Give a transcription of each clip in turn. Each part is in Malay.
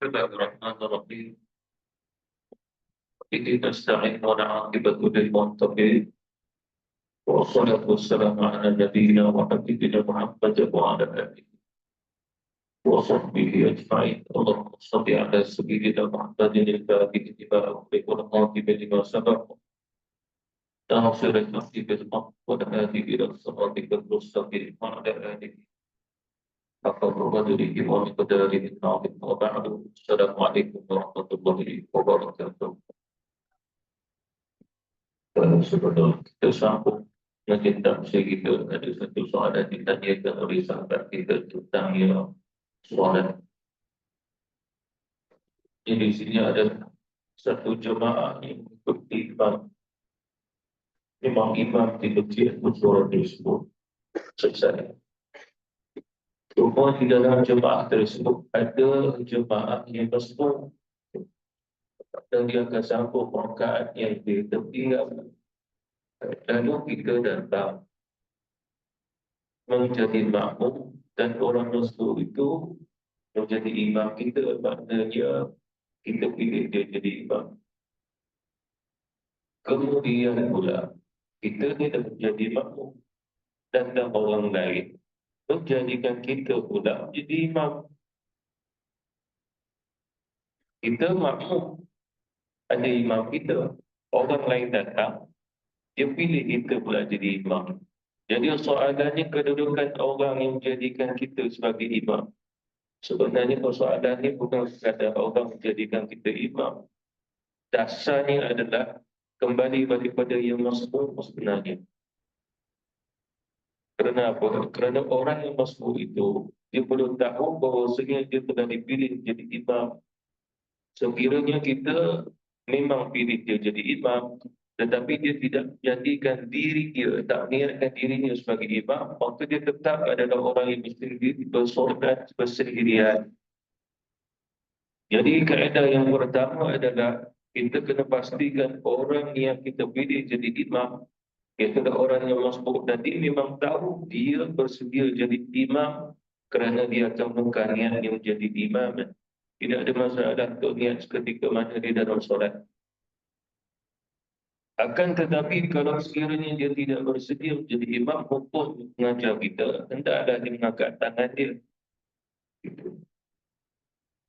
Bismillahirrahmanirrahim. Bihi nasta'in wa na'aqibathu lil muttaqin. Wassalatu wassalamu ala nabiyyina wa habibina Muhammad wa ala alihi wa sahbihi ajma'in. Allahumma shalli ala sayyidina Muhammadin al-fatihi lima ughliqa wal khatimi lima sabaqa. ناصر الحق بالحق والهادي إلى صراطك المستقيم وعلى آله حق قدره ومقداره العظيم وبعد السلام عليكم ورحمة الله وبركاته. Sebelum kita sambung dengan tafsir kita, ada satu soalan ditanyakan oleh sahabat kita tentang soalan. Di sini ada satu jemaah yang mengikuti imam. Memang imam di masjid surah tersebut selesai. Cuma di dalam jemaah tersebut ada jemaah yang masbuk dan dia akan sambung rakaat yang ditinggalkan. Lalu kita datang menjadi makmum dan orang masbuk itu menjadi imam kita, maknanya kita pilih dia jadi imam. Kemudian pula kita tidak menjadi makmum dan orang lain menjadikan kita pula jadi imam. Kita makmum, ada imam kita, orang lain datang, dia pilih kita pula jadi imam. Jadi soalannya kedudukan orang yang menjadikan kita sebagai imam. Sebenarnya persoalannya bukan sekadar orang menjadikan kita imam. Dasarnya adalah kembali daripada yang masbuk sebenarnya. Kerana apa? Kerana orang yang masbuk itu, dia perlu tahu bahawasanya dia telah dipilih jadi imam. Sekiranya kita memang pilih dia jadi imam, tetapi dia tidak jadikan diri dia, tak niatkan dirinya sebagai imam, maka dia tetap adalah orang yang bersolat bersendirian. Jadi kaedah yang pertama adalah kita kena pastikan orang yang kita pilih jadi imam, iaitu orang yang masbuk tadi memang tahu dia bersedia jadi imam kerana dia akan bukan niatnya menjadi imam. Tidak ada masalah untuk niat ketika mana di dalam solat. Akan tetapi kalau sekiranya dia tidak bersedia menjadi imam, hukum mengajar kita hendaklah dia mengangkat tangan dia.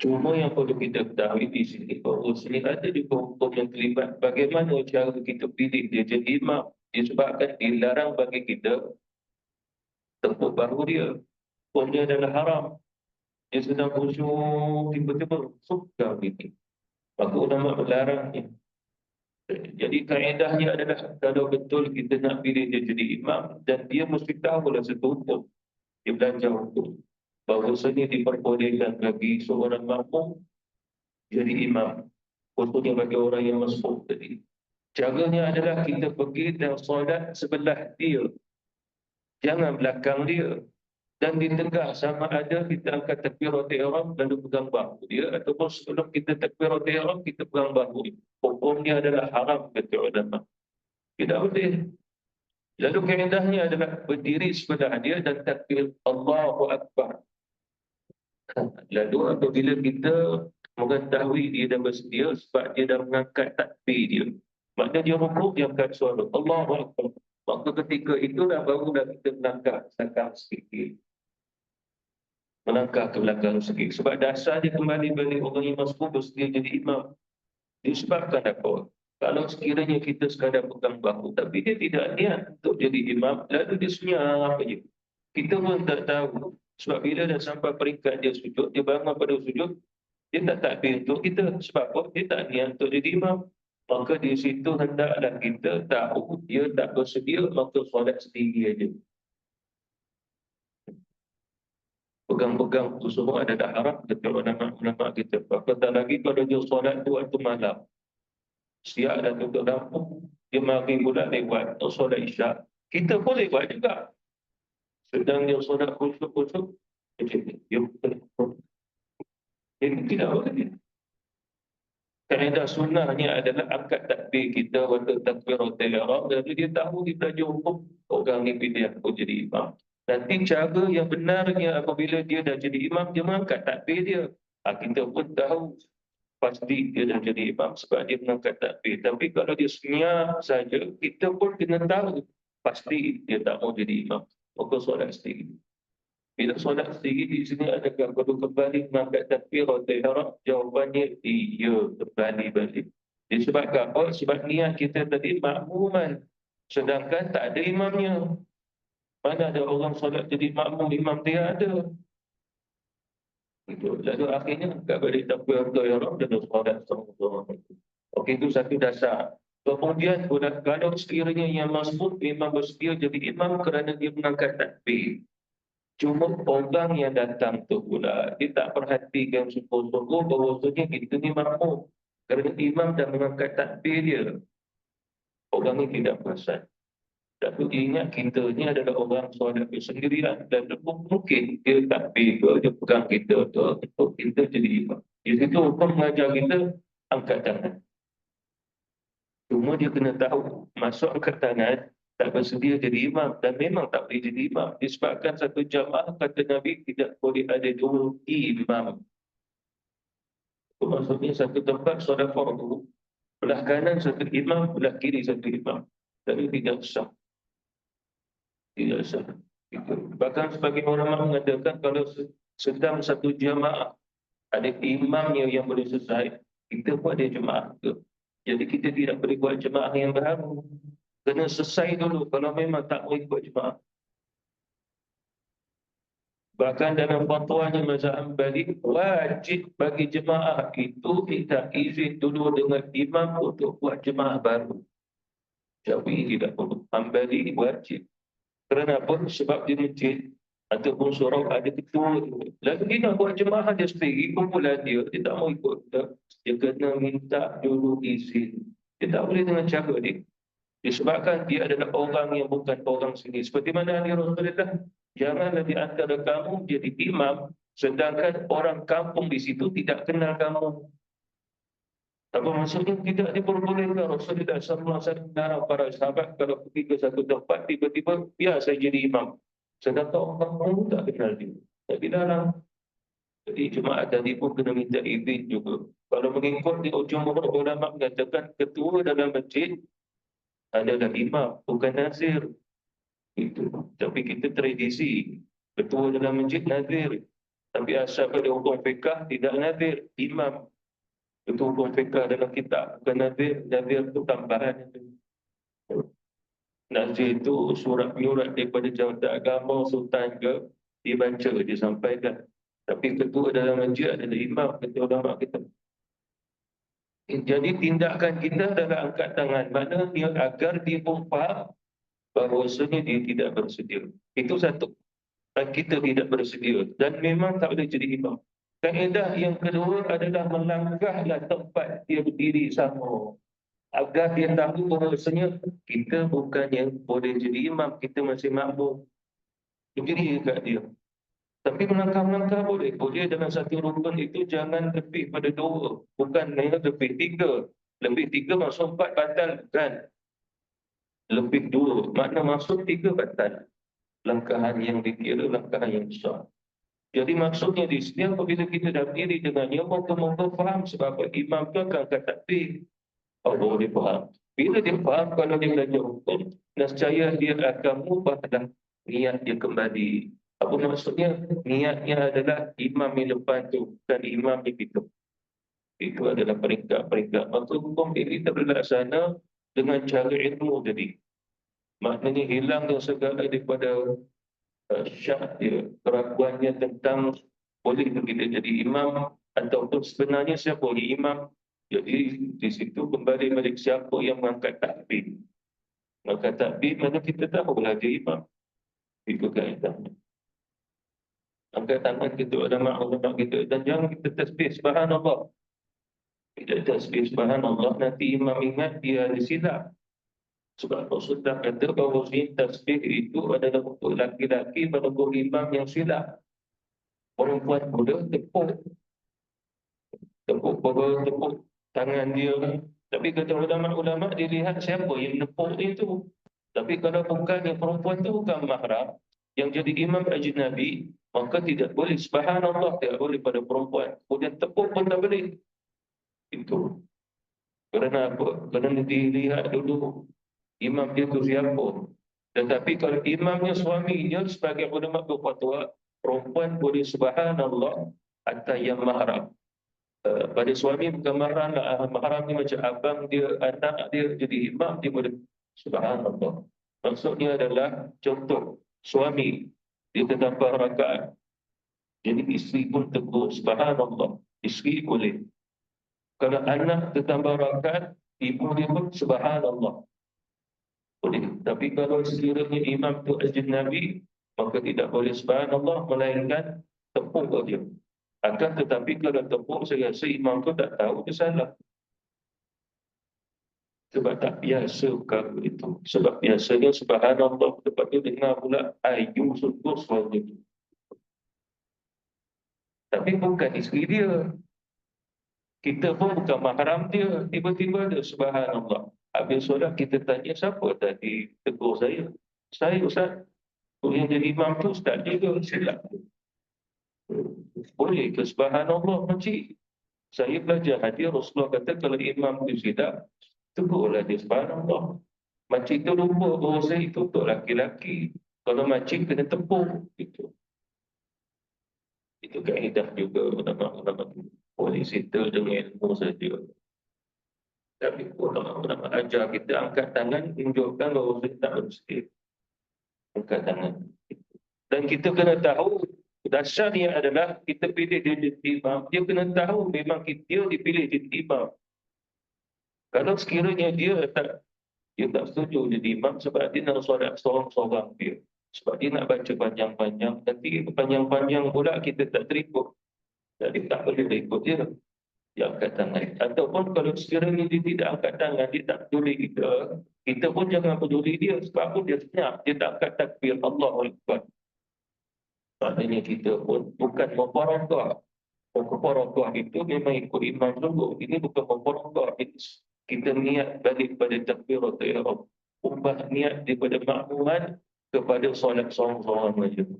Cuma yang perlu kita ketahui di sini bahawa sini ada juga hukum yang terlibat. Bagaimana cara kita pilih dia jadi imam? Disebabkan dilarang bagi kita tepuk bahu dia. Hukumnya adalah haram. Dia sedang khusyuk, tiba-tiba suka ini. Maka ulama melarangnya. Jadi kaedahnya adalah kalau betul kita nak pilih dia jadi imam dan dia mesti tahu lah satu hukum. Dia belajar hukum. Bahawasanya diperbolehkan bagi seorang makmum jadi imam. Khususnya bagi orang yang masbuk tadi. Caranya adalah kita pergi dan solat sebelah dia. Jangan belakang dia. Dan di tengah sama ada kita angkat takbiratul ihram lalu pegang bahu dia, ataupun sebelum kita takbiratul ihram kita pegang bahu dia. Hukumnya adalah haram kata ulama. Tidak boleh. Lalu kaedahnya adalah berdiri sebelah dia dan takbir Allahu Akbar. Lalu apabila kita mengetahui dia dah bersedia sebab dia dah mengangkat takbir dia, maknanya dia rukuk, dia angkat suara Allahu Akbar. Maka ketika itulah barulah kita melangkah sikit. Melangkah ke belakang sikit. Sebab dasarnya kembali balik orang yang masbuk bersedia jadi imam. Disebabkan apa? Kalau sekiranya kita sekadar pegang bahu, tapi dia tidak niat untuk jadi imam, lalu dia senyap saja. Kita pun tak tahu. Sebab bila dah sampai peringkat dia sujud, dia bangun pada sujud, dia tak takbir untuk kita. Sebab apa? Dia tak niat untuk jadi imam. Maka di situ hendaklah kita tahu dia tak bersedia, maka solat sendiri saja. Pegang-pegang itu semua adalah haram kata ulama kita. Apatah lagi kalau dia solat tu waktu malam. Siap dah tutup lampu, dia maghrib pula lewat untuk solat isyak. Kita pun lewat juga. Sedang dia solat khusyuk-khusyuk, dia tidak boleh. Kaedah sunnahnya adalah angkat takbir kita waktu takbiratul ihram, lalu dia tahu dia belajar hukum orang ni pilih aku jadi imam. Nanti cara yang benarnya apabila dia dah jadi imam, dia mengangkat takbir dia. Kita pun tahu pasti dia dah jadi imam sebab dia mengangkat takbir. Tapi kalau dia senyap saja, kita pun kena tahu pasti dia tak mau jadi imam. Maka solat sendiri. Bila solat sendiri di sini adakah perlu kembali mengangkat takbir atau ihram? Jawapannya iya, kembali balik. Disebabkan apa? Sebab niat kita tadi makmuman. Sedangkan tak ada imamnya. Mana ada orang solat jadi makmum, imam dia ada. Itu. Lalu akhirnya tak balik takbir atau ihram dan solat sama-sama. Okey, itu satu dasar. Kemudian kalau sekiranya yang masbuk memang bersedia jadi imam kerana dia mengangkat takbir. Cuma orang yang datang tu pula, dia tak perhatikan sungguh-sungguh bahawasanya kita ni makmum. Kerana imam dah mengangkat takbir dia. Orang ni tidak perasan. Tapi ingat kita ni adalah orang solat bersendirian. Dan mungkin dia takbir ke, dia pegang kita tu untuk kita jadi imam. Di situ hukum mengajar kita angkat tangan. Cuma dia kena tahu, masuk angkat tangan, tak bersedia jadi imam dan memang tak boleh jadi imam. Disebabkan satu jamaah kata Nabi tidak boleh ada dua imam. Itu maksudnya satu tempat solat fardu, belah kanan satu imam, belah kiri satu imam. Tapi tidak sah. Tidak sah. Itu. Bahkan sebagai ulama mengatakan kalau sedang satu jamaah ada imamnya yang boleh selesai, kita buat dia jemaah ke. Jadi kita tidak boleh buat jemaah yang baru. Kena selesai dulu kalau memang tak boleh buat jemaah. Bahkan dalam fatwanya mazhab Hambali, wajib bagi jemaah itu minta izin dulu dengan imam untuk buat jemaah baru. Syafi'i tidak perlu. Hambali wajib. Kerana apa? Sebab di masjid ataupun surau ada ketua. Lalu dia nak buat jemaah dia sendiri, kumpulan dia tak mau ikut. Dia kena minta dulu izin. Dia tak boleh dengan cara dia. Disebabkan dia adalah orang yang bukan orang sini. Seperti mana Ali Rasulullah, janganlah di antara kamu jadi imam, sedangkan orang kampung di situ tidak kenal kamu. Apa maksudnya tidak diperbolehkan? Rasulullah SAW para sahabat kalau pergi ke satu tempat, tiba-tiba biar saya jadi imam. Sedangkan orang kampung tak kenal dia. Tak dilarang. Jadi jemaah tadi pun kena minta izin juga. Kalau mengikut di ujung ulama mengatakan ketua dalam masjid adalah imam, bukan nazir. Itu. Tapi kita tradisi. Ketua dalam masjid nazir. Tapi asal pada hukum fiqah tidak nazir, imam. Itu hukum fiqah dalam kitab. Bukan nazir, nazir itu tambahan. Nazir itu surat menyurat daripada jawatan agama sultan ke, dibaca, disampaikan. Tapi ketua dalam masjid adalah imam, ketua ulama kita. Jadi tindakan kita adalah angkat tangan. Maknanya agar dia pun faham bahawasanya dia tidak bersedia. Itu satu. Kita tidak bersedia. Dan memang tak boleh jadi imam. Kaedah yang kedua adalah melangkahlah tempat dia berdiri sama. Agar dia tahu bahawasanya kita bukan yang boleh jadi imam. Kita masih makmum. Berdiri dekat dia. Tapi melangkah-melangkah boleh. Boleh dalam satu rukun itu jangan lebih pada dua. Bukan hanya lebih tiga. Lebih tiga maksud empat batal. Kan? Lebih dua. Makna maksud tiga batal. Langkahan yang dikira langkahan yang besar. Jadi maksudnya di sini apabila kita dah berdiri dengannya, moga-moga faham sebab imam itu akan angkat takbir. Allah dia faham. Bila dia faham, kalau dia belajar hukum, nescaya dia akan mubah dan niat dia kembali. Apa maksudnya? Niatnya adalah imam yang depan tu, bukan imam yang kita. Itu adalah peringkat-peringkat. Maka hukum ini terlaksana dengan cara ilmu tadi. Maknanya hilang segala daripada syak dia, keraguannya tentang boleh kita jadi imam ataupun sebenarnya siapa boleh imam. Jadi di situ kembali balik siapa yang mengangkat takbir. Maka takbir mana kita tahulah dia imam. Itu kaedahnya. Angkat tangan kita ulama kita dan jangan kita tasbih subhanallah. Tidak tasbih subhanallah nanti imam ingat dia ada silap. Sebab Rasulullah kata bahawa tasbih itu adalah untuk laki-laki menegur imam yang silap. Perempuan muda tepuk tangan dia. Tapi kata ulama-ulama dilihat siapa yang menepuk itu. Tapi kalau bukan yang perempuan itu bukan mahram, yang jadi imam ajnabi, maka tidak boleh. Subhanallah tidak boleh pada perempuan. Kemudian tepuk pun tak boleh. Itu. Kerana apa? Kerana dilihat dulu imam dia tu siapa. Tetapi kalau imamnya suaminya, sebagai ulama berfatwa, perempuan boleh subhanallah atau yang mahram. Pada suami bukan mahram lah. Mahram ni macam abang dia, anak dia jadi imam, dia boleh subhanallah. Maksudnya adalah contoh suami dia terdapat rakaat. Jadi isteri pun tegur subhanallah. Isteri boleh. Kalau anak tertambah rakaat, ibu dia pun subhanallah. Boleh. Tapi kalau sekiranya imam tu ajnabi, maka tidak boleh subhanallah, melainkan tepuk dia. Akan tetapi kalau tepuk, saya rasa imam tu tak tahu dia salah. Sebab tak biasa perkara itu. Sebab biasanya subhanallah, lepas tu dengar pula ayu sungguh suara itu. Tapi bukan isteri dia. Kita pun bukan mahram dia. Tiba-tiba dia subhanallah. Habis solat kita tanya, siapa tadi tegur saya? Saya Ustaz. Yang jadi imam tu Ustaz dia ke? Silap. Boleh ke subhanallah makcik? Saya belajar hadis Rasulullah kata kalau imam tu silap, tegurlah dia subhanallah. Makcik tu lupa bahawa saya itu untuk laki-laki. Kalau makcik kena tepuk. Itu kaedah juga ulama-ulama tu. Boleh settle dengan ilmu saja. Tapi ulama-ulama ajar kita angkat tangan, tunjukkan bahawa kita tak bersedia. Angkat tangan. Dan kita kena tahu, dasarnya adalah kita pilih dia jadi imam, dia kena tahu memang dia dipilih jadi imam. Kalau sekiranya dia tak setuju jadi imam sebab dia nak solat seorang-seorang dia. Sebab dia nak baca panjang-panjang, nanti panjang-panjang pula kita tak terikut. Jadi tak boleh ikut dia. Dia angkat tangan. Ataupun kalau sekiranya dia tidak angkat tangan, dia tak peduli kita pun jangan peduli dia. Sebab apa dia senyap, dia tak angkat takbir Allahu Akbar. Maknanya kita pun bukan memperontak. Memperontak itu memang ikut imam dulu. Ini bukan memperontak. Kita niat balik pada takbiratul ihram. Ubah niat daripada makmuman kepada solat seorang-seorang saja.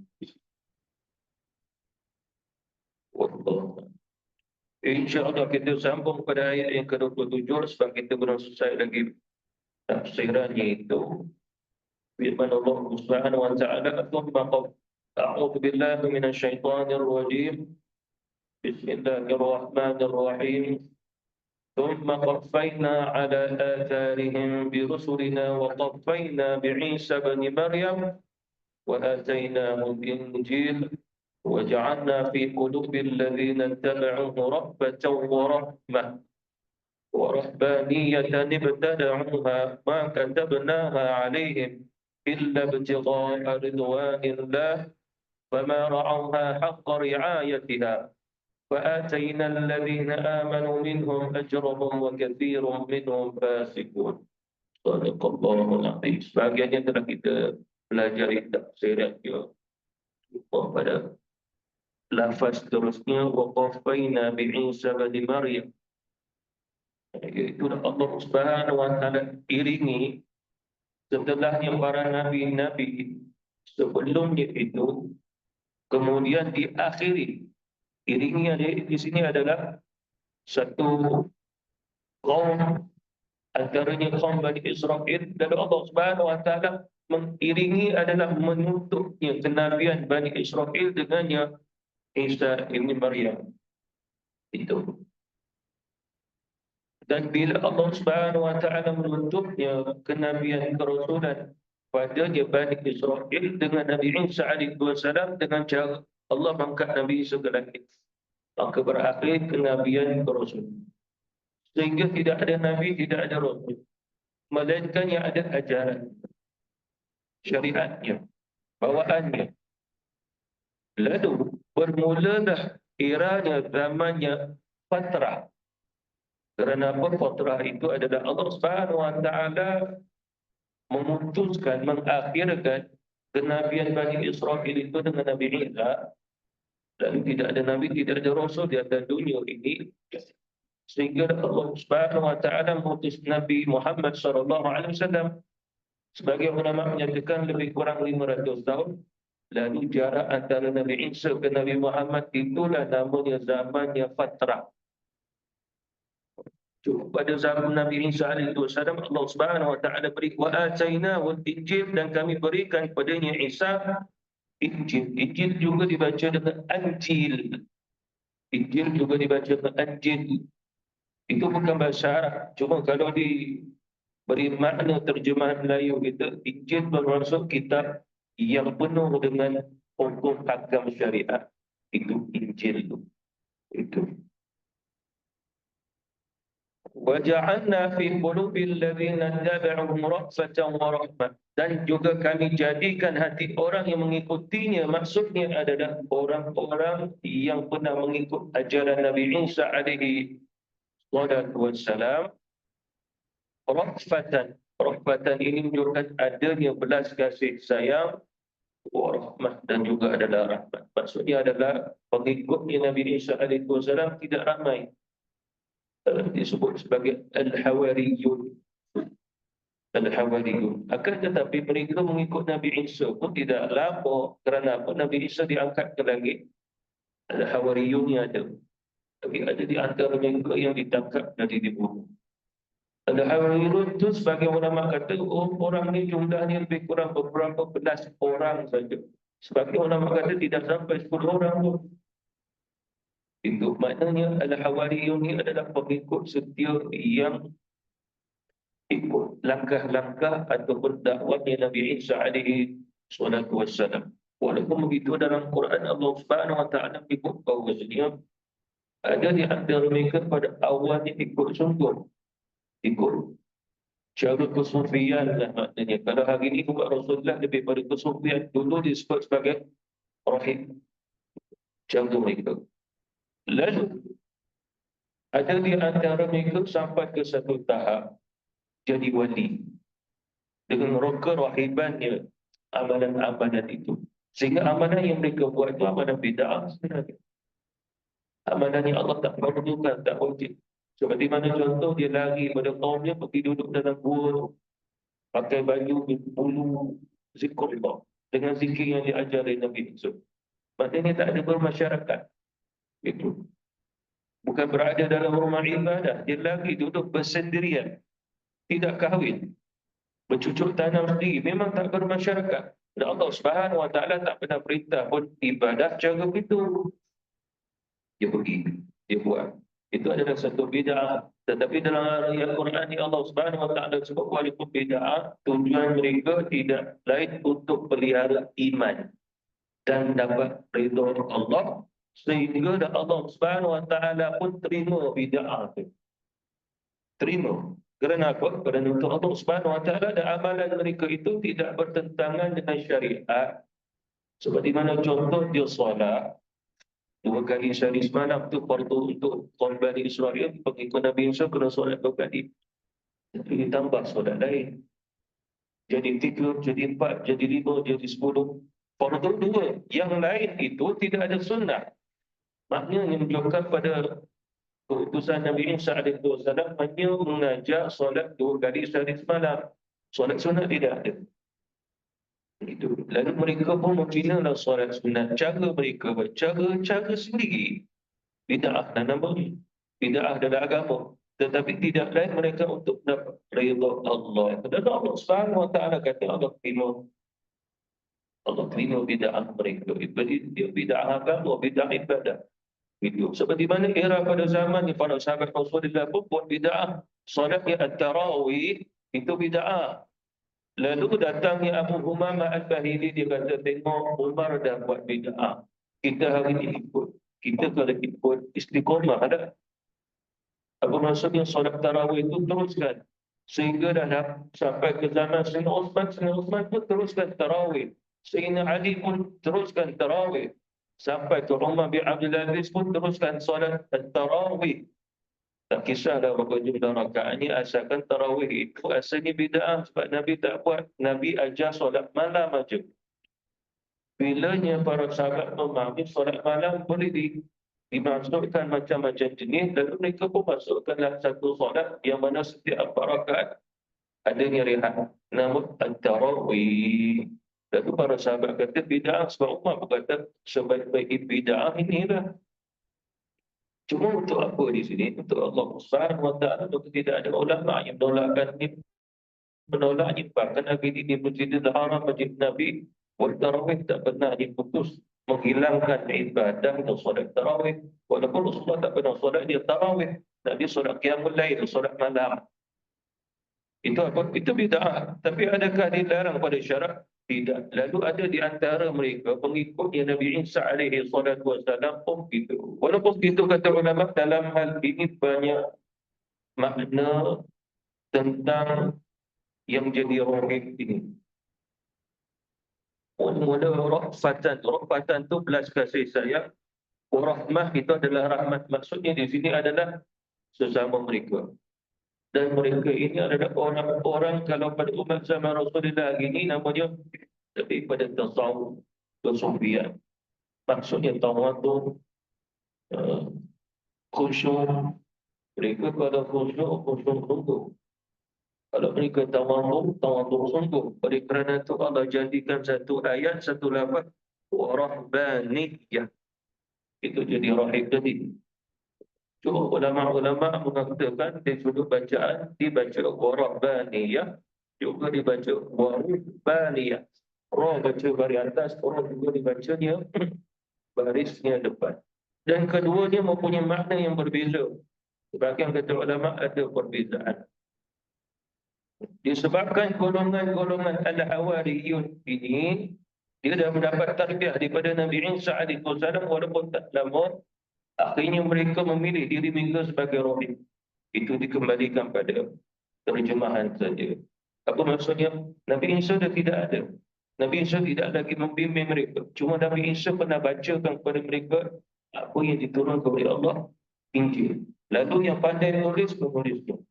Wallah. InsyaAllah kita sambung pada ayat yang ke-27 sebab kita belum selesai lagi tafsirannya itu. Firman Allah Subhanahu wa ta'ala, "Tsumma a'udzu billahi minasy syaithanir rajim. Bismillahirrahmanirrahim. ثم قفينا على آثارهم برسلنا وقفينا بعيسى بن مريم وآتيناه الإنجيل وجعلنا في قلوب الذين اتبعوه رأفة ورحمة ورهبانية ابتدعوها ما كتبناها عليهم إلا ابتغاء رضوان الله فما رعوها حق رعايتها وآتينا الذين آمنوا منهم أجرهم وكثير منهم فاسقون." صدق الله العظيم. Sebagiannya telah kita pelajari tafsirannya pada lafaz terusnya waqafaina bi'isa bin Maryam. Iaitu Allah Subhanahu wa ta'ala iringi setelahnya para nabi-nabi sebelumnya itu, kemudian diakhiri. Iringi di sini adalah satu kaum, antaranya kaum Bani Israel, dan Allah Subhanahu wa ta'ala mengiringi adalah menutupnya kenabian Bani Israel dengannya Isa ibn Maryam. Itu. Dan bila Allah Subhanahu wa ta'ala menutupnya kenabian kerasulan padanya Bani Israel dengan Nabi Isa alaihi wasallam dengan cara Allah mengangkat Nabi Isa ke langit, maka berakhir kenabian kerasulan. Sehingga tidak ada Nabi, tidak ada Rasul, melainkan yang ada ajaran, syariatnya, bawaannya. Lalu bermulalah eranya, zamannya fatrah. Kerana apa? Fatrah itu adalah Allah Subhanahu wa ta'ala memutuskan, mengakhirkan kenabian Bani Israel itu dengan Nabi Isa. Dan tidak ada Nabi, tidak ada Rasul di atas dunia ini. Sehingga Allah Subhanahu wa ta'ala mengutus Nabi Muhammad SAW. Sebagai ulama menyatakan lebih kurang 500 tahun. Lalu jarak antara Nabi Isa ke Nabi Muhammad itulah namanya zamannya fatrah. Pada zaman Nabi Isa alaihi wasallam, Allah Subhanahu wa taala beri wa atainahu al-injil, dan kami berikan kepadanya Isa Injil. Injil juga dibaca dengan Anjil. Injil juga dibaca dengan Anjil. Itu bukan bahasa Arab. Cuma kalau diberi makna terjemahan Melayu kita, Injil bermaksud kitab yang penuh dengan hukum hakam syariat. Itu Injil. Itu. وَجَعَلْنَا فِي قُلُوبِ الَّذِينَ اتَّبَعُوهُمْ رَأْفَةً وَرَحْمَةً, dan juga kami jadikan hati orang yang mengikutinya, maksudnya adalah orang-orang yang pernah mengikut ajaran Nabi Isa alaihi wassalam, ra'fatan. Ra'fatan ini menunjukkan adanya belas kasih sayang, warahmah, dan juga adalah rahmat. Maksudnya adalah pengikutnya Nabi Isa alaihi wassalam tidak ramai, disebut sebagai Al-Hawariyun. Al-Hawariyun. Akan tetapi mereka mengikut Nabi Isa pun tidak lama. Kerana apa? Nabi Isa diangkat ke langit. Al-Hawariyun ada. Tapi ada di antara mereka yang ditangkap dan dibunuh. Al-Hawariyun itu sebagai ulama kata, orang ni jumlahnya lebih kurang beberapa belas orang saja. Sebagai ulama kata tidak sampai 10 orang pun. Itu maknanya Al-Hawariyun ini adalah pengikut setia yang ikut langkah-langkah ataupun dakwahnya Nabi Isa alaihi wassalam. Walaupun begitu, dalam Quran Allah Subhanahu wa taala ikut bahawasanya ada di antara mereka pada awalnya ikut sungguh, ikut cara kesufian lah maknanya. Kalau hari ini buat Rasulullah lebih pada kesufian, dulu disebut sebagai rahib, cara mereka. Lalu ada di antara mereka sampai ke satu tahap jadi wali dengan roka rahibannya, amalan-amalan itu. Sehingga amalan yang mereka buat itu amalan bid'ah sebenarnya. Amalan yang Allah tak perlukan, tak wajib. Seperti mana contoh, dia lari pada kaumnya, pergi duduk dalam gua, pakai baju bulu zikrullah dengan zikir yang diajar oleh Nabi Yusuf. Maksudnya tak ada bermasyarakat. Itu bukan berada dalam rumah ibadah, dia lagi duduk bersendirian, tidak kahwin, bercucuk tanam sendiri, memang tak bermasyarakat. Dan Allah Subhanahu wa taala tak pernah perintah pun ibadah cara itu. Dia pergi, dia buat. Itu adalah satu bid'ah. Tetapi dalam ayat Quran ni Allah Subhanahu wa taala sebut walaupun bid'ah, tujuan mereka tidak lain untuk pelihara iman dan dapat ridha Allah, sehingga Allah Subhanahu wa taala pun terima bid'ah itu. Terima. Kerana apa? Kerana untuk Allah Subhanahu wa taala dan amalan mereka itu tidak bertentangan dengan syariat. Seperti mana contoh dia solat 2 kali sehari semalam tu fardu untuk kaum Bani Israel, pengikut Nabi Musa kena solat 2 kali. Itu ditambah solat lain. Jadi 3, jadi 4, jadi 5, jadi 10. Fardu 2. Yang lain itu tidak ada sunnah. Maknanya menunjukkan pada keputusan Nabi Isa alaihi wasallam hanya mengajar solat 2 kali sehari semalam. Solat sunat tidak ada. Itu. Lalu mereka pun membinalah solat sunat. Cara mereka cara sendiri. Bid'ah dan namanya. Bid'ah dalam agama. Tetapi tidak lain mereka untuk dapat redha Allah. Dan Allah Subhanahu wa taala kata Allah terima bid'ah mereka. Dia bid'ah agama, bid'ah ibadah. Itu. Seperti mana era pada zaman ni para sahabat Rasulullah pun buat bid'ah. Solatnya at-tarawih itu bid'ah. Lalu datangnya Abu Humamah Al-Bahili, dia kata tengok Umar dah buat bid'ah. Kita hari ini ikut. Kita kalau ikut istiqomah ada. Apa maksudnya solat tarawih itu teruskan. Sehingga dah sampai ke zaman Sayyidina Uthman pun teruskan tarawih. Sayyidina Ali pun teruskan tarawih. Sampai ke Umar bin Abdul Aziz pun teruskan solat tarawih. Tak kisahlah berapa jumlah rakaatnya, asalkan tarawih itu asalnya bid'ah sebab Nabi tak buat. Nabi ajar solat malam aja. Bilanya para sahabat memahami solat malam boleh dimasukkan macam-macam jenis, lalu mereka pun masukkanlah satu solat yang mana setiap 4 rakaat adanya rehat. Namun at-tarawih Lalu para sahabat kata bid'ah, sebab Umar berkata sebaik-baik bid'ah inilah. Cuma untuk apa di sini? Untuk Allah Subhanahu wa taala, untuk tidak ada ulama yang menolakkan ini, menolaknya. Bahkan Nabi di Masjidil Haram, Masjid Nabi, buat tarawih tak pernah diputus menghilangkan ibadah dan solat tarawih. Walaupun Rasulullah tak pernah solat dia tarawih, Nabi solat qiyamul lail, solat malam. Itu apa? Itu bid'ah. Tapi adakah dilarang pada syarak? Tidak. Lalu ada di antara mereka pengikut yang Nabi Isa alaihi salatu wasallam pun begitu. Walaupun begitu kata ulama, dalam hal ini banyak makna tentang yang jadi rohib ini. Mula rahfatan. Rahfatan itu belas kasih sayang. Rahmah itu adalah rahmat. Maksudnya di sini adalah sesama mereka. Dan mereka ini adalah orang-orang kalau pada umat zaman Rasulullah ini namanya lebih pada tasawuf, kesufian. Maksudnya tawaduk, khusyuk. Mereka kalau khusyuk, khusyuk sungguh. Kalau mereka tawaduk sungguh. Oleh kerana itu Allah jadikan satu ayat, satu lafaz, warahbaniyah. Itu jadi rahib tadi. Cuma ulama-ulama mengatakan di sudut bacaan dibaca warahbaniyah, juga dibaca warahbaniyah. Ra baca baris atas, orang juga dibacanya barisnya depan. Dan keduanya mempunyai makna yang berbeza. Sebagian kata ulama ada perbezaan. Disebabkan golongan-golongan al-Hawariyun ini, dia dah mendapat tarbiyah daripada Nabi Isa alaihi wasallam walaupun tak lama, akhirnya mereka memilih diri mereka sebagai rahib. Itu dikembalikan pada terjemahan saja. Apa maksudnya? Nabi Isa dah tidak ada. Nabi Isa tidak lagi membimbing mereka. Cuma Nabi Isa pernah bacakan kepada mereka apa yang diturunkan oleh Allah, Injil. Lalu yang pandai menulis, menulisnya.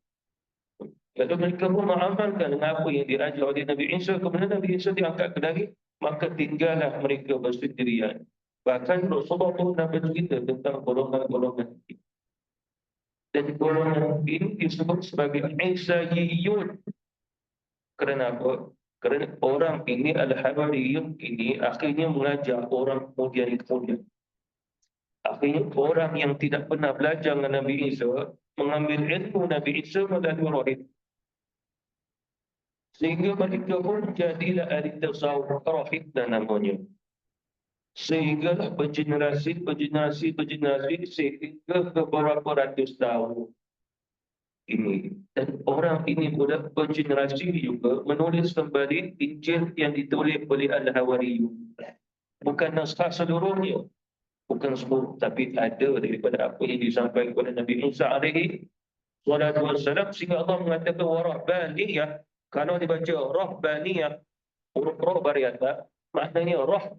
Lalu mereka pun mengamalkan dengan apa yang diraja oleh Nabi Isa. Kemudian Nabi Isa diangkat ke langit, maka tinggallah mereka bersendirian. Bahkan Rasulullah pun pernah bercerita tentang golongan-golongan ini. Dan golongan ini disebut sebagai Isaiyun. Kerana apa? Kerana orang ini Al-Hawariyun ini akhirnya mengajar orang kemudian. Akhirnya orang yang tidak pernah belajar dengan Nabi Isa mengambil ilmu Nabi Isa melalui rahib. Sehingga mereka pun jadilah ahli tasawuf, rahib dan namanya. Sehingga bergenerasi sehingga ke beberapa ratus tahun ini. Dan orang ini pula bergenerasi juga menulis kembali Injil yang ditulis oleh Al-Hawariyun. Bukan naskah seluruhnya, bukan semua, tapi ada daripada apa yang disampaikan oleh Nabi Isa alaihi salatu wassalam, sehingga Allah mengatakan warahbaniyah. Kalau dibaca rahbaniyah, huruf ra bariata, maknanya rahb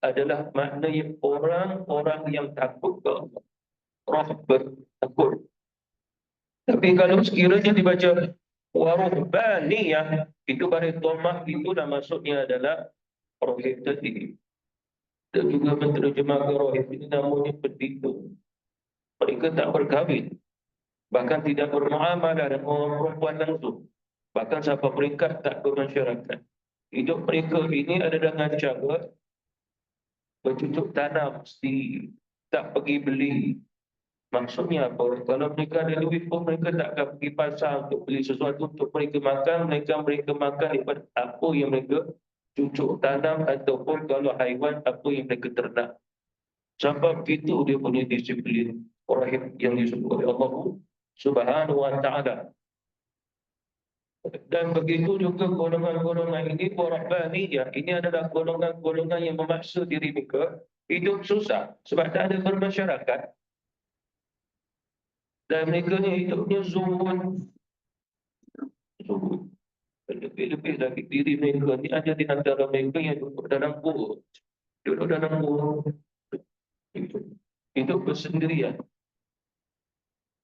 adalah maknanya orang-orang yang takut ke Allah. Rahb, takut. Tapi kalau sekiranya dibaca warahbaniyah, itu baris dhammah, itu dah maksudnya adalah rahib tadi. Dan juga menterjemahkan rahib ini namanya pendidik. Mereka tak berkahwin, bahkan tidak bermuamalah dengan orang perempuan langsung. Bahkan sampai peringkat tak bermasyarakat. Hidup mereka ini adalah dengan cara bercucuk tanam sendiri, tak pergi beli. Maksudnya apa? Kalau mereka ada duit pun mereka tak akan pergi pasar untuk beli sesuatu untuk mereka makan. Mereka makan daripada apa yang mereka cucuk tanam, ataupun kalau haiwan apa yang mereka ternak. Sampai begitu dia punya disiplin rahib yang disebut oleh Allah Subhanahu wa taala. Dan begitu juga golongan-golongan ini warahbaniyah. Ini adalah golongan-golongan yang memaksa diri mereka hidup susah sebab tak ada bermasyarakat. Dan mereka ni hidupnya zuhud. Lebih-lebih lagi diri mereka ni ada di antara mereka yang duduk dalam gua. Duduk dalam gua. Hidup bersendirian.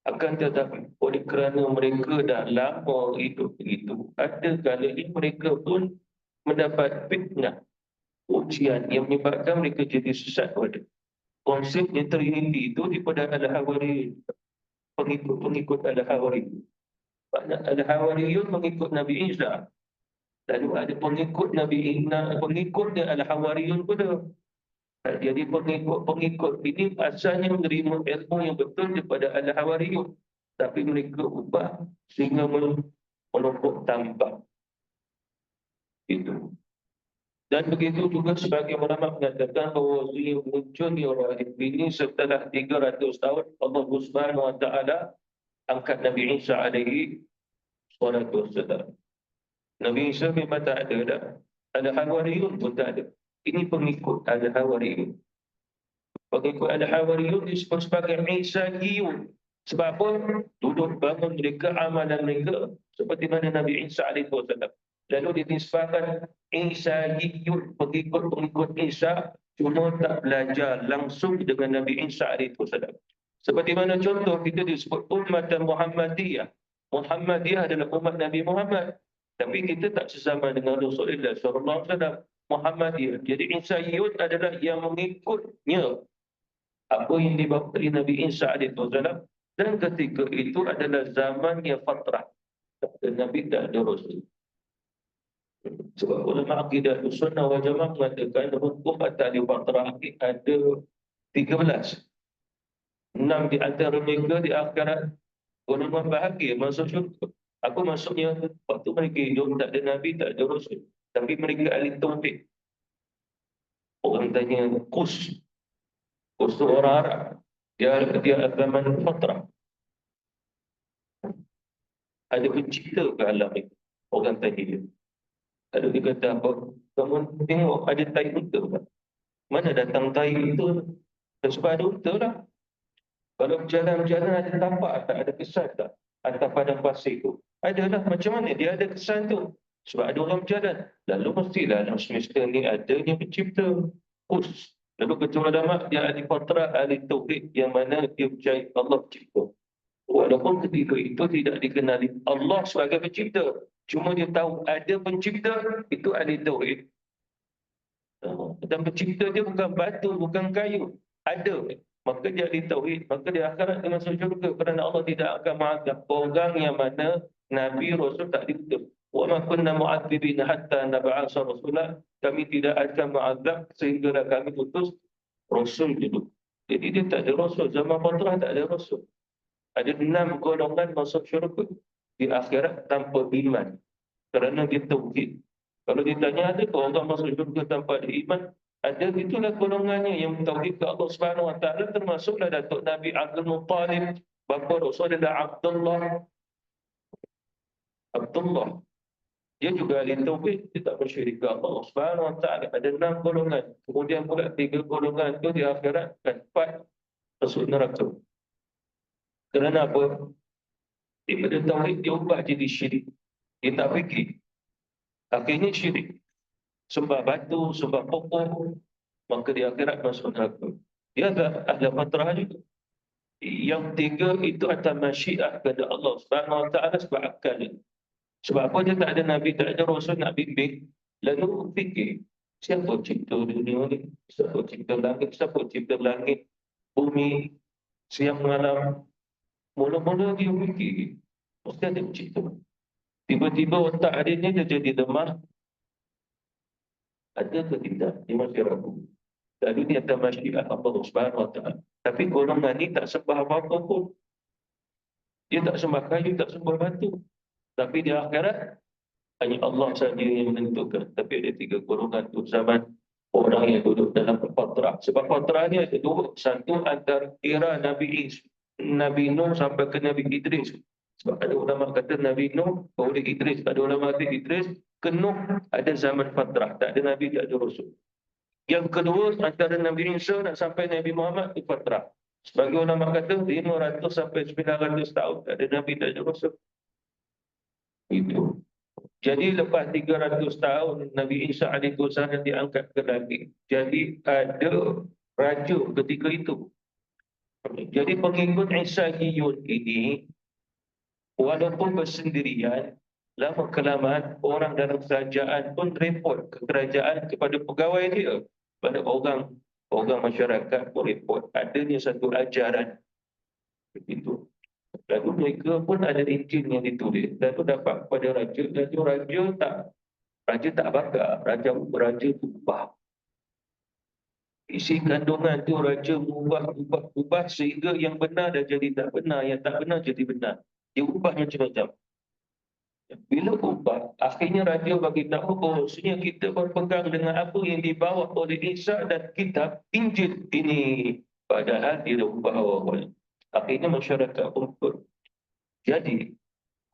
Akan tetapi oleh kerana mereka dah lama hidup begitu, ada kalanya mereka pun mendapat fitnah, ujian yang menyebabkan mereka jadi sesat pada. Konsep yang terhindi itu daripada Al-Hawari, pengikut-pengikut Al-Hawari. Al-Hawariyun mengikut Nabi Isa. Lalu ada pengikut pengikut dia Al-Hawariyun pun ada. Jadi pengikut ini asalnya menerima ilmu yang betul daripada Al-Hawariyun. Tapi mereka ubah sehingga menumpuk tambah. Itu. Dan begitu juga sebagai ulama mengatakan bahawa munculnya orang ini setelah 300 tahun Allah Subhanahu wa taala angkat Nabi Isa alaihi salatu wassalam. Nabi Isa memang tak ada dah. Ada Hawariyun pun tak ada. Ini pengikut ada Hawariyun. Pengikut ada Hawariyun disebut sebagai Isa'iyun. Sebab apa? Duduk bangun mereka amalan mereka seperti mana Nabi Isa alaihi wasallam. Lalu dinisbahkan Isa'iyun, pengikut-pengikut Isa cuma tak belajar langsung dengan Nabi Isa alaihi wasallam. Seperti mana contoh kita disebut umat Muhammadiyah. Muhammadiyah adalah umat Nabi Muhammad. Tapi kita tak sesama dengan Rasulullah sallallahu alaihi wasallam. Muhammadiyah. Jadi Isa'iyun adalah yang mengikutnya apa yang dibawa oleh Nabi Isa alaihi wasallam, dan ketika itu adalah zamannya fatrah. Nabi tak ada Rasul. Sebab ulama akidah Sunnah wal Jamaah mengatakan hukum atas fatrah ada 13. 6 di antara mereka di akhirat golongan bahagia masuk syurga. Aku maksudnya waktu mereka hidup tak ada Nabi, tak ada Rasul. Tapi mereka ahli tauhid. Orang tanya Qus tu orang Arab. Dia zaman fatrah. Ada pencipta ke alam ini. Orang tanya dia. Lalu dia kata apa? Kamu tengok ada tai unta kan? Mana datang tai itu? Dan sebab ada unta lah. Kalau berjalan-jalan ada tapak tak? Ada kesan tak? Atas padang pasir tu. Adalah macam mana dia ada kesan tu? Sebab ada orang berjalan. Lalu mestilah alam semesta ni adanya pencipta. Qus. Lalu ketua ulama dia ahli fatrah, ahli tauhid yang mana dia percaya Allah pencipta. Walaupun ketika itu tidak dikenali Allah sebagai pencipta. Cuma dia tahu ada pencipta, itu ahli tauhid. Dan pencipta dia bukan batu, bukan kayu. Ada. Maka dia ahli tauhid. Maka dia akhirat dia masuk syurga. Kerana Allah tidak akan mengadab orang yang mana Nabi Rasul tak diutus. Wa ma kunna mu'adzibina hatta nab'asa rasulah. Kami tidak akan mengadab sehingga kami utus Rasul dulu. Jadi dia tak ada Rasul. Zaman Fatrah tak ada Rasul. Ada 6 golongan masuk syurga di akhirat tanpa iman. Kerana dia tauhid. Kalau ditanya ada ke orang masuk syurga tanpa ada iman? Ada, itulah golongannya yang tauhid ke Allah Subhanahu wa taala, termasuklah Datuk Nabi Abdul Muttalib, bapa Rasulullah Abdullah. Dia juga ahli tauhid, dia tak bersyirik ke Allah Subhanahu wa taala. Ada 6 golongan. Kemudian pula 3 golongan itu di akhirat dan 4 masuk neraka. Kerana apa? Daripada tauhid dia ubah jadi syirik. Dia tak fikir. Akhirnya syirik. Sembah batu, sembah pokok, maka di akhirat masuk neraka. Dia agak ahli fatrah juga. Yang 3 itu atas masyiah kepada Allah Subhanahu wa taala sebab akal. Sebab apa dia tak ada Nabi, tak ada Rasul nak bimbing. Lalu fikir, siapa cipta dunia ni? Siapa cipta langit? Siapa cipta langit, bumi, siang malam? Mula-mula dia fikir, mesti ada pencipta. Tiba-tiba otak dia ni dia jadi lemah. Ada ke tidak? Dia masih ragu. Lalu dia akan masyiah Allah Subhanahu wa taala. Tapi golongan ni tak sembah apa-apa pun. Dia tak sembah kayu, tak sembah batu. Tapi di akhirat hanya Allah saja yang menentukan. Tapi ada 3 golongan tu zaman orang yang duduk dalam fatrah. Sebab fatrah ni ada 2. Satu antara era Nabi Nuh sampai ke Nabi Idris. Sebab ada ulama kata Nabi Nuh oleh Idris. Ada ulama kata Idris ke Nuh ada zaman fatrah. Tak ada Nabi, tak ada Rasul. Yang kedua antara Nabi Isa nak sampai Nabi Muhammad di fatrah. Sebagai ulama kata 500 sampai 900 tahun tak ada Nabi, tak ada Rasul. Itu. Jadi lepas 300 tahun Nabi Isa alaihi wasallam diangkat ke langit. Jadi ada raja ketika itu. Jadi pengikut Isa'iyun ini walaupun bersendirian, lama kelamaan orang dalam kerajaan pun report ke kerajaan kepada pegawai dia, pada orang masyarakat pun report adanya satu ajaran begitu. Lalu mereka pun ada Injil yang ditulis. Lalu dapat kepada raja. Lalu raja tak Raja tak bakar, raja ubah. Isi kandungan tu raja ubah sehingga yang benar dah jadi tak benar, yang tak benar jadi benar. Dia ubah macam-macam. Bila ubah, akhirnya raja bagi tahu bahawasanya kita berpegang dengan apa yang dibawa oleh Isa dan kitab Injil ini. Padahal dia dah ubah awal-awal. Akhirnya masyarakat pun. Jadi,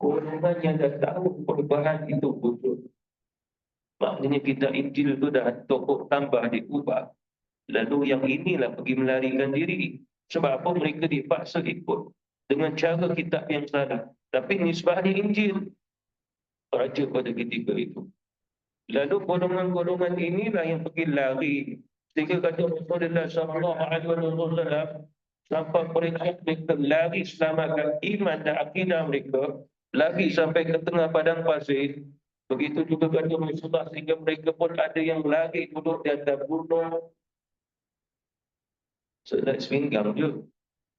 golongan yang dah tahu perubahan itu betul. Maknanya kitab Injil itu dah tokok tambah diubah. Lalu yang inilah pergi melarikan diri. Sebab apa mereka dipaksa ikut dengan cara kitab yang salah. Tapi nisbahnya Injil. Raja pada ketika itu. Lalu golongan-golongan inilah yang pergi lari. Sehingga kata Rasulullah SAW, sampai mereka lari selamatkan iman dan akidah mereka, lari sampai ke tengah padang pasir. Begitu juga kata Rasulullah, sehingga mereka pun ada yang lari duduk di atas gunung. Selai sepinggang je.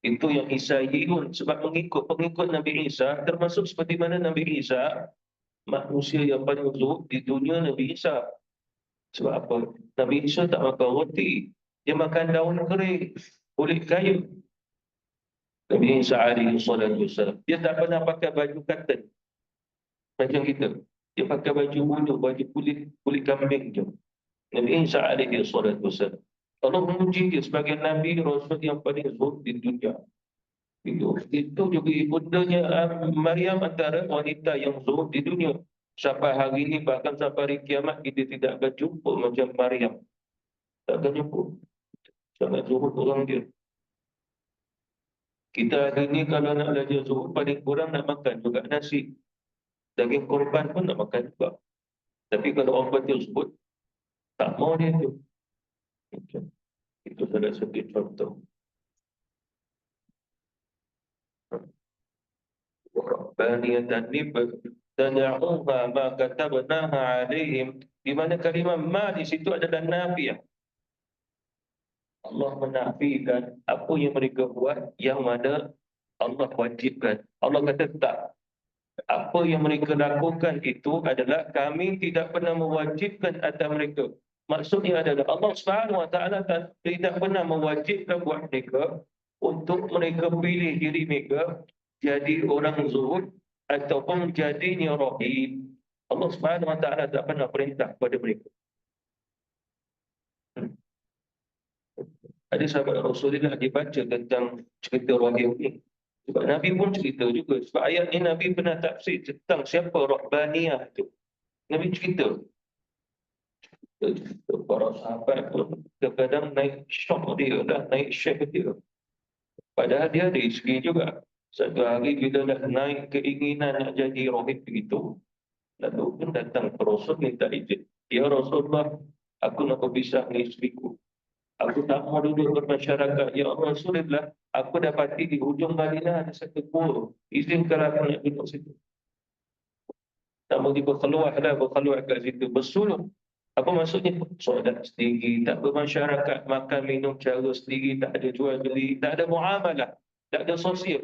Itu yang Isa Yun. Sebab pengikut Nabi Isa, termasuk seperti mana Nabi Isa, manusia yang paling zuhud di dunia Nabi Isa. Sebab apa? Nabi Isa tak makan roti. Dia makan daun kering, kulit kayu. Nabi Isa alaihi salatu wassalam. Dia tak pernah pakai baju cotton macam kita. Dia pakai baju bulu, baju kulit kambing je. Nabi Isa alaihi salatu wassalam. Allah memuji dia sebagai Nabi Rasul yang paling zuhud di dunia. Itu juga ibundanya Maryam antara wanita yang zuhud di dunia. Sampai hari ini, bahkan sampai hari kiamat, kita tidak akan jumpa macam Maryam. Tak akan jumpa. Sangat zuhud orang dia. Kita hari ini kalau nak belajar zuhud, paling kurang nak makan juga nasi. Daging korban pun nak makan juga. Tapi kalau orang betul sebut, tak mau dia tu. Itu salah satu contoh. Rabbaniyatan tad'uha ma katabnaha alaihim, di mana kalimah ma di situ adalah nafiah. Allah menafikan apa yang mereka buat yang mana Allah wajibkan. Allah kata tak. Apa yang mereka lakukan itu adalah kami tidak pernah mewajibkan atas mereka. Maksudnya adalah Allah Subhanahu Wa Taala tidak pernah mewajibkan buat mereka untuk mereka pilih diri mereka jadi orang zuhud ataupun jadinya rahib. Allah Subhanahu Wa Taala tak pernah perintah kepada mereka. Ada sahabat Rasulullah dibaca tentang cerita rahib ni. Sebab Nabi pun cerita juga. Sebab ayat ni Nabi pernah tafsir tentang siapa Rahbaniyah itu. Nabi cerita. Para sahabat pun kadang-kadang naik syok dia lah, naik syek dia. Padahal dia ada isteri juga. Satu hari bila dah naik keinginan nak jadi rahib begitu, lalu pun datang ke Rasul minta izin. Ya Rasulullah, aku nak berpisah dengan isteriku. Aku tak mau duduk bermasyarakat. Ya Rasulullah, aku dapati di hujung Madinah ada satu gua. Izinkan aku nak duduk situ. Namun dia berkeluar kat situ. Bersuluk. Apa maksudnya? Solat sendiri, tak bermasyarakat, makan minum cara sendiri, tak ada jual beli, tak ada muamalah, tak ada sosial.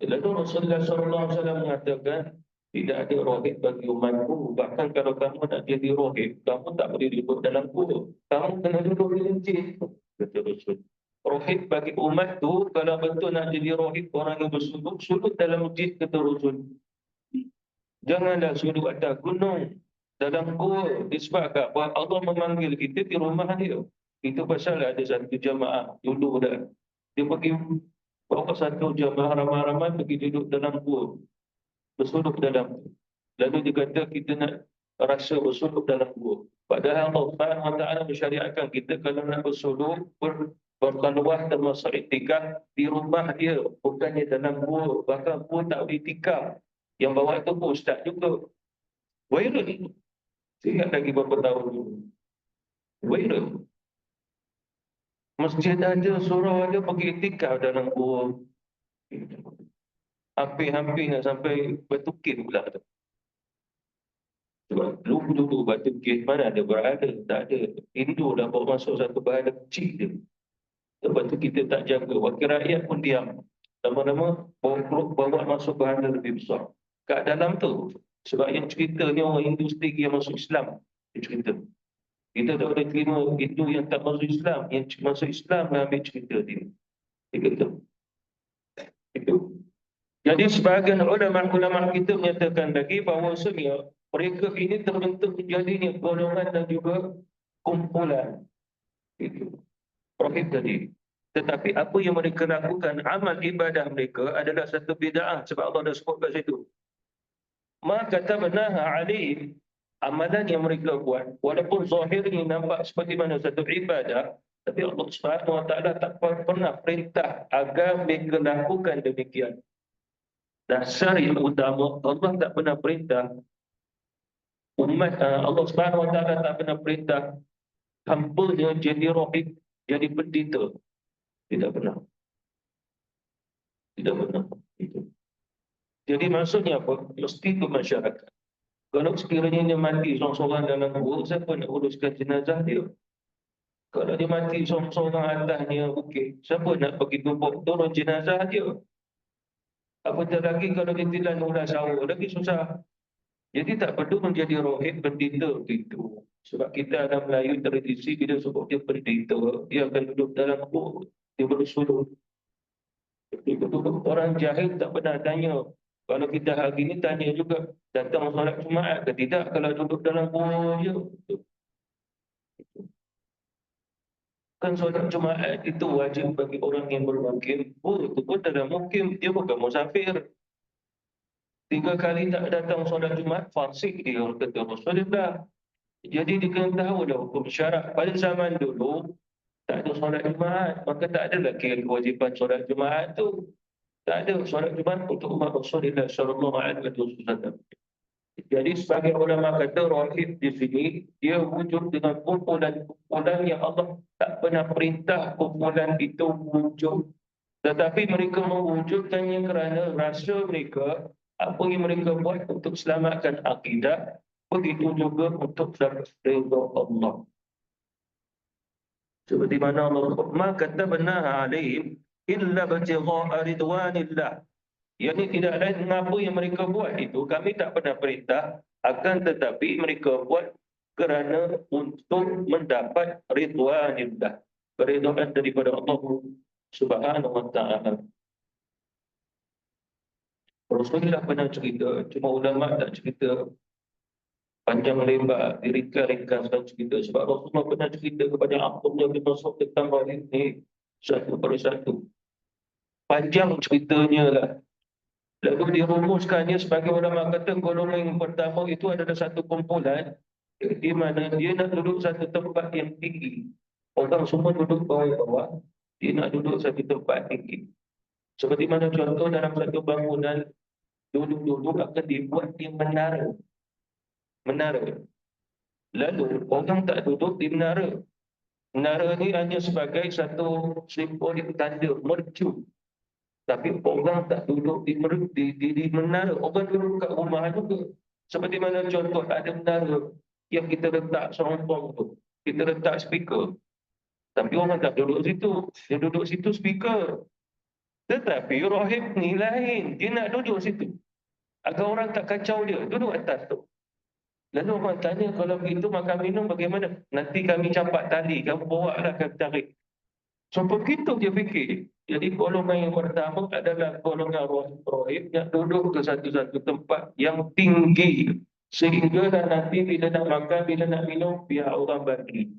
Lalu Rasulullah SAW mengatakan, tidak ada rohib bagi umatku. Bahkan kalau kamu nak jadi rohib, kamu tak boleh duduk dalam gua. Kamu kena duduk di masjid. Kata Rasul. Rohib bagi umat tu, kalau betul nak jadi rohib, orang yang bersuduk, sudut dalam masjid, kata Rasul. Janganlah sudut atas gunung, dalam gua. Disebabkan Allah memanggil kita di rumah dia. Itu pasal ada satu jamaah dulu dah. Dia pergi bawa satu jamaah ramai-ramai pergi duduk dalam gua. Bersuduk dalam tu. Lalu dia kata kita nak rasa bersuduk dalam gua. Padahal Allah Subhanahu Wa Taala mensyariatkan kita kalau nak bersuduk berkeluar termasuk iktikaf di rumah dia, bukannya dalam gua. Bahkan gua tak boleh iktikaf. Yang bawa tu pun ustaz juga. Wairun itu. Saya ingat lagi beberapa tahun dulu. Wairun. Masjid ada, surau ada, pergi iktikaf dalam gua. Hampir-hampir nak sampai Batu Kit pula tu. Sebab dulu Batu Kit mana ada berada, tak ada. Hindu dah bawa masuk satu berada kecil je. Sebab tu kita tak jaga. Wakil rakyat pun diam. Lama-lama bawa masuk berada lebih besar. Kat dalam tu, Sebab yang cerita ni orang Hindu sendiri yang masuk Islam. Dia cerita. Kita tak boleh terima Hindu yang tak masuk Islam. Yang masuk Islam dan ambil cerita dia. Dia kata. Itu. Jadi sebahagian ulama-ulama kita menyatakan lagi bahawa sebenarnya mereka ini terbentuk menjadinya golongan dan juga kumpulan. Itu. Rohib tadi. Tetapi apa yang mereka lakukan, amal ibadah mereka adalah satu bid'ah sebab Allah dah sebut kat situ. Maka katabnaha alaihim, amalan yang mereka buat walaupun zahirnya nampak seperti mana satu ibadah, tapi Allah Subhanahu Wa Taala tak pernah perintah agar mereka lakukan demikian. Dasar yang utama, Allah tak pernah perintah umat Allah Subhanahu Wa Taala tak pernah perintah hamba-Nya jadi rohib, jadi pendeta. Tidak pernah. Tidak pernah. Itu. Jadi maksudnya apa? Mesti ke masyarakat. Kalau sekiranya dia mati seorang-seorang dalam kubur, siapa nak uruskan jenazah dia? Kalau dia mati seorang-seorang atasnya, okey, siapa nak pergi turun jenazah dia? Apatah lagi kalau dia telan ulas sahur, lagi susah. Jadi tak perlu menjadi rohib pendeta begitu. Sebab kita ada Melayu tradisi, bila sebut dia pendeta, dia akan duduk dalam kubur, dia bersuluk. Orang jahil tak pernah tanya. Kalau kita hari ini tanya juga, datang solat Jumaat ke tidak? Kalau duduk dalam kubur je. Kan solat Jumaat itu wajib bagi orang yang bermukim. Oh, itu pun dalam mukim, dia bukan musafir. 3 kali tak datang solat Jumaat, fasik dia, kata Rasulullah. Jadi dia kena tahu dah hukum syarak. Pada zaman dulu, tak ada solat Jumaat. Maka tak ada lagi kewajipan solat Jumaat tu. Tak ada solat Jumaat untuk umat Rasulullah sallallahu alaihi wasallam. Jadi sebagai ulama kata rohib di sini dia wujud dengan kumpulan yang Allah tak pernah perintah kumpulan itu wujud. Tetapi mereka mewujudkannya kerana rasa mereka apa yang mereka buat untuk selamatkan akidah, begitu juga untuk dapat redha Allah. Seperti mana Allah ma katabnaha alaihim illa batigha'a ridwanillah. Yang ini tidak lain mengapa yang mereka buat itu kami tak pernah perintah, akan tetapi mereka buat kerana untuk mendapat ridwanillah, keridhaan daripada Allah Subhanahu Wa Taala. Rasulullah pernah cerita, cuma ulama tak cerita panjang lebar, diringkas dan cerita. Sebab Rasulullah pernah cerita kepada Abdullah bin Mas'ud tentang hal ini satu persatu. Panjang ceritanya lah. Lalu dirumuskannya sebagai ulama kata golongan yang pertama itu adalah satu kumpulan di mana dia nak duduk satu tempat yang tinggi. Orang semua duduk bawah-bawah, dia nak duduk satu tempat tinggi. Seperti mana contoh dalam satu bangunan, dulu akan dibuat di menara. Menara. Lalu orang tak duduk di menara. Menara ni hanya sebagai satu simbolik tanda mercu. Tapi orang tak duduk di menara. Orang duduk kat rumah juga. Seperti mana contoh ada menara yang kita letak serompong tu. Kita letak speaker. Tapi orang tak duduk situ. Dia duduk situ speaker. Tetapi rohib ni lain. Dia nak duduk situ. Agar orang tak kacau dia. Duduk atas tu. Lalu orang tanya kalau begitu makan minum bagaimana? Nanti kami campak tali. Kamu bawa lah kami tarik. So begitu dia fikir. Jadi golongan yang pertama adalah golongan rohib yang duduk ke satu-satu tempat yang tinggi. Sehingga nanti bila nak makan, bila nak minum, biar orang bagi.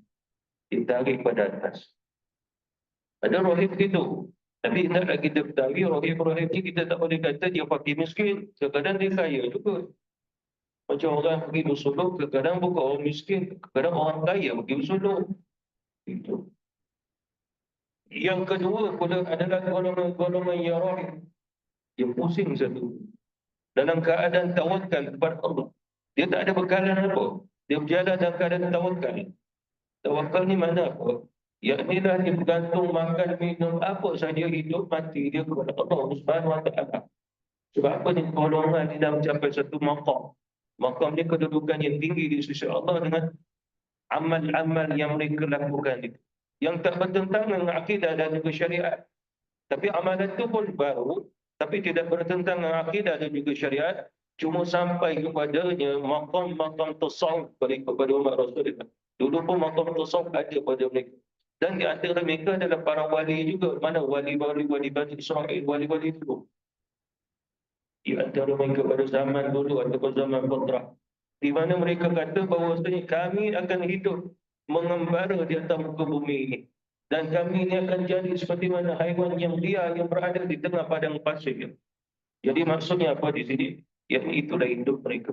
Ditarik pada atas. Ada rohib begitu. Tapi nak lagi kita ketahui, rohib-rohib ni kita tak boleh kata dia fakir miskin. Kadang-kadang dia kaya juga. Macam orang pergi bersuluk, kadang-kadang bukan orang miskin. Kadang-kadang orang kaya pergi bersuluk. Itu. Yang kedua pula adalah golongan yang rohib. Dia pusing satu. Dalam keadaan tawakal kepada Allah. Dia tak ada bekalan apa. Dia berjalan dalam keadaan tawakal. Tawakal ni mana apa? Yaknilah dia bergantung makan, minum, apa saja hidup, mati dia kepada Allah Subhanahu Wa Taala. Sebab apa ni golongan dia dah mencapai satu maqam. Maqam dia kedudukan yang tinggi di sisi Allah dengan amal-amal yang mereka lakukan itu. Yang tak bertentangan dengan akidah dan juga syariat. Tapi amalan itu pun baru, tapi tidak bertentangan dengan akidah dan juga syariat. Cuma sampai kepadanya makam-makam tasawuf kepada umat Rasulullah. Dulu pun makam tasawuf ada pada mereka. Dan di antara mereka adalah para wali juga. Mana wali-wali Bani Israel, wali-wali itu. Di antara mereka pada zaman dulu ataupun zaman Fatrah. Di mana mereka kata bahawasanya kami akan hidup mengembara di atas muka bumi ini. Dan kami ini akan jadi seperti mana haiwan yang liar yang berada di tengah padang pasir. Jadi maksudnya apa di sini? Yang itulah hidup mereka,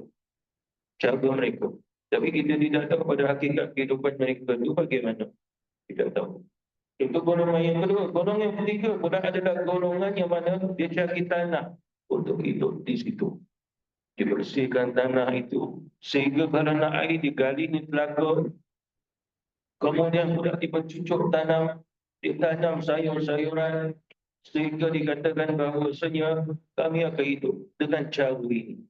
cara mereka. Tapi kita tidak tahu pada hakikat kehidupan mereka itu bagaimana. Tidak tahu. Itu golongan yang kedua. Golongan yang ketiga pula adalah golongan yang mana dia cari tanah untuk hidup di situ. Dibersihkan tanah itu. Sehingga kalau nak air digali di telaga. Kemudian pula dipencucuk tanam. Ditanam sayur-sayuran. Sehingga dikatakan bahawasanya kami akan hidup dengan cara ini.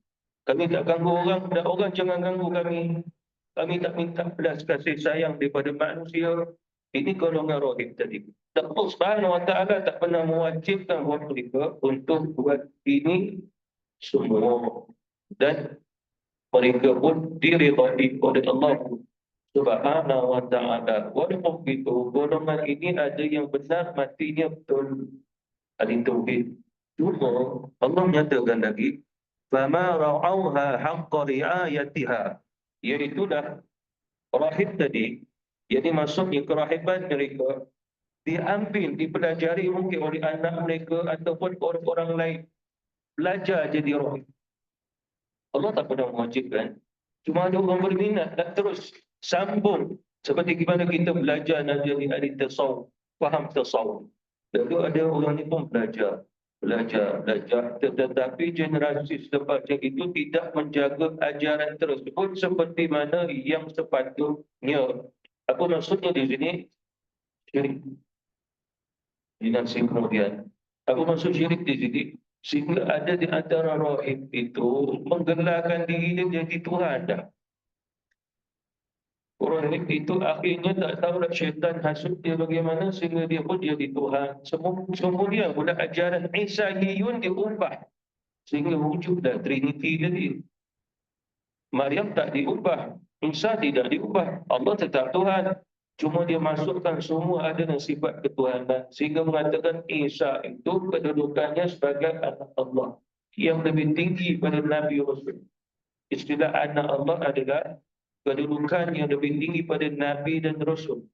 Kami tak ganggu orang, dan orang jangan ganggu kami. Kami tak minta belas kasih sayang daripada manusia. Ini golongan rohib tadi. Dan Allah Subhanahu Wa Taala tak pernah mewajibkan mereka untuk buat ini semua. Dan mereka pun diridai oleh Allah Subhanahu Wa Taala. Walaupun itu, golongan ini ada yang benar matinya betul. Ahli tauhid. Cuma Allah menyatakan lagi, "Fama ra'auha haqqa ri'ayatiha." Iaitulah rahib tadi, jadi maksudnya kerahiban mereka diambil, dipelajari mungkin oleh anak mereka ataupun orang-orang lain. Belajar jadi rahib. Allah tak pernah mewajibkan. Cuma ada orang berminat nak terus sambung. Seperti mana kita belajar nak jadi ahli tasawuf, faham tasawuf. Lalu ada orang ni pun belajar. Tetapi generasi selepasnya itu tidak menjaga ajaran tersebut seperti mana yang sepatutnya. Apa maksudnya di sini? Syirik. Dinasti kemudian. Apa maksud syirik di sini? Sehingga ada di antara rahib itu menggelarkan diri dia jadi Tuhan dah. Orang itu akhirnya tak tahu lah syaitan hasut dia bagaimana sehingga dia pun jadi Tuhan. Kemudian pula ajaran Isa'iyun diubah sehingga wujudlah Trinity tadi. Maryam tak diubah, Isa tidak diubah, Allah tetap Tuhan. Cuma dia masukkan semua ada dengan sifat ketuhanan sehingga mengatakan Isa itu kedudukannya sebagai anak Allah yang lebih tinggi pada Nabi Rasul. Istilah anak Allah adalah kedudukan yang lebih tinggi pada Nabi dan Rasul.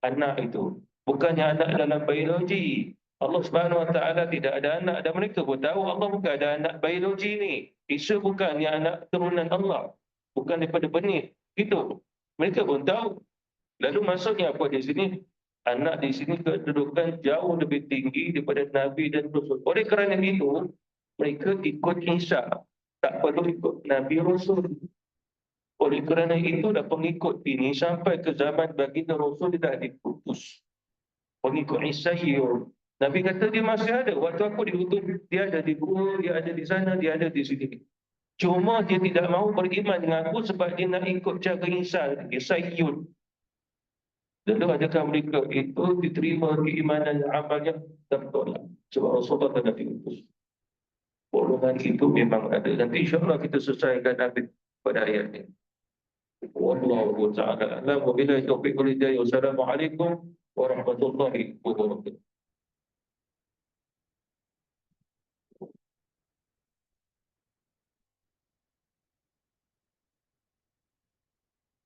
Anak itu bukannya anak dalam biologi. Allah Subhanahu Wa Taala tidak ada anak dan mereka pun tahu Allah bukan ada anak biologi ni. Isa bukannya anak turunan Allah, bukan daripada benih. Itu mereka pun tahu. Lalu maksudnya apa di sini? Anak di sini kedudukan jauh lebih tinggi daripada Nabi dan Rasul. Oleh kerana itu mereka ikut Isa, tak perlu ikut Nabi Rasul. Oleh kerana itulah pengikut ini sampai ke zaman baginda Rasul dah diputus. Pengikut Isaiyun. Nabi kata dia masih ada. Waktu aku diutus, dia ada di gua, dia ada di sana, dia ada di sini. Cuma dia tidak mahu beriman dengan aku sebab dia nak ikut cara Isaiyun. Lalu adakah mereka itu diterima keimanan amalnya? Tak tolak. Sebab Rasulullah telah diutus. Golongan itu memang ada. Nanti insyaAllah kita selesaikan pada ayat ini. Wallahu ta'ala alam wa billahi taufiq wal hidayah. Wassalamualaikum warahmatullahi wabarakatuh.